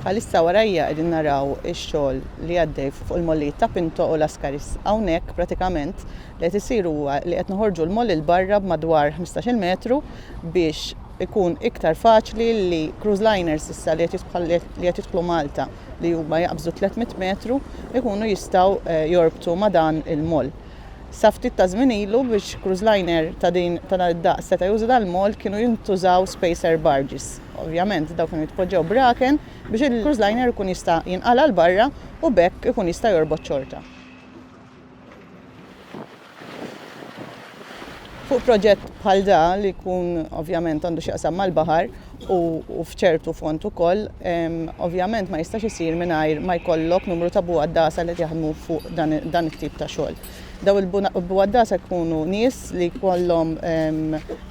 Bħalissa warajja qegħdin naraw ix-xogħol li għaddej fuq il-mollijiet ta' Pinto u Lascaris. Hawnhekk pratikament li qed isir huwa li qed noħorġu l-moll il barra b'madwar 15-il metru biex ikun iktar faċli li cruise liners issa li qed jidħlu Malta li huma jaqbżu 300 metru ikunu jistgħu jorbtu ma' dan il-moll. Sa ftit ta' żmien ilu biex cruise liner ta' id-daqs seta' jużu dal-moll kienu jintużaw spacer barges. Ovvjament daw kienu jitpoġġew braken biex il-cruise liner ikun jista' jinqala l barra u bekk ikun jista' jorbot xorta. Fuq proġett bħal da li jkun ovvjament għandu x'jaqsam mal-baħar u f'ċertu font ukoll, ovvjament ma jistax isir mingħajr ma jkollok numru ta' buwaddasa li jaħdmu fuq dan it-tip ta' xogħol. Daw il-buwaddasa jkunu nies li jkollhom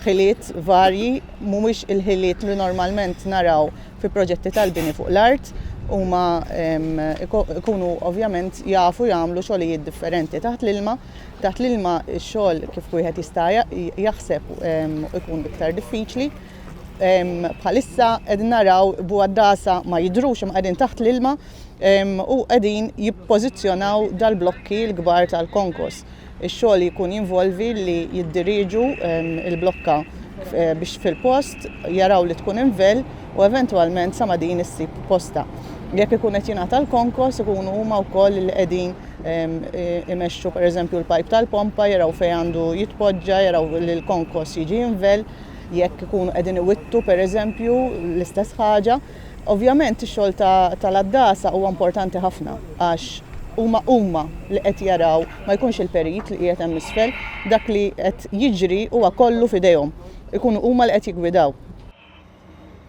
ħiliet varji, mhumiex il-ħiliet li normalment naraw fi proġetti tal-bini fuq l-art, huma ikunu ovvjament jafu jagħmlu xogħlijiet differenti taħt l-ilma. Taħt l-ilma x-xogħol kif wieħed jista' jaħseb ikun iktar diffiċli. Bħalissa qegħdin naraw buwaddasa ma jidhrux imma qegħdin taħt l-ilma u qegħdin jippożizzjonaw dal-blokki l-kbar tal-konkos. Ix-xogħol jkun jinvolvi li jiddiriġu il-blokka biex fil-post jaraw li tkun invel u eventwalment sa ma din issib posta. Jekk ikun qed jingħata l-konkos ikunu huma wkoll li qegħdin imexxu pereżempju l-pipe tal-pompa, jaraw fejn għandu jitpoġġa, jaraw li l-konkos jiġi invel, jekk ikunu qegħdin iwittu pereżempju l-istess ħaġa. Ovvjament ix-xogħol tal-addasa huwa importanti ħafna għax huma li qed jaraw ma jkunx il-perit li qiegħed hemm isfel, dak li qed jiġri huwa kollu f'idejhom. Ikunu huma li qed jiggwidaw.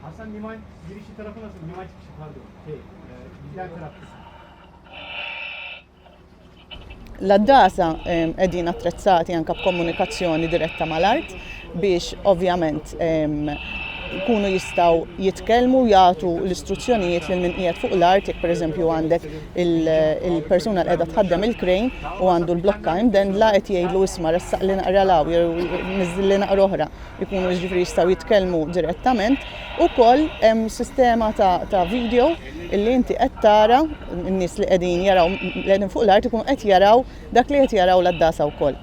Hasan liman girişi tarafı nasıl? Liman çıkışı pardon. Diğer taraf. L-addasa qegħdin attrezzati anke b'komunikazzjoni diretta mal-art biex ovvjament jkunu jistgħu jitkellmu jagħtu l-istruzzjonijiet lil min qiegħed fuq l-art, jekk pereżempju għandek il-persuna li qiegħda tħaddem il-crane u għandu l-blokka imdendla qed jgħidlu isma' ressaq li naqra law jew niżżil li naqra oħra, jkunu jiġifieri jistgħu jitkellmu direttament. Ukoll hemm sistema ta' video illi inti qed tara n-nies li qegħdin jaraw li qegħdin fuq l-art ikunu qed jaraw dak li qed jaraw l-addasa wkoll.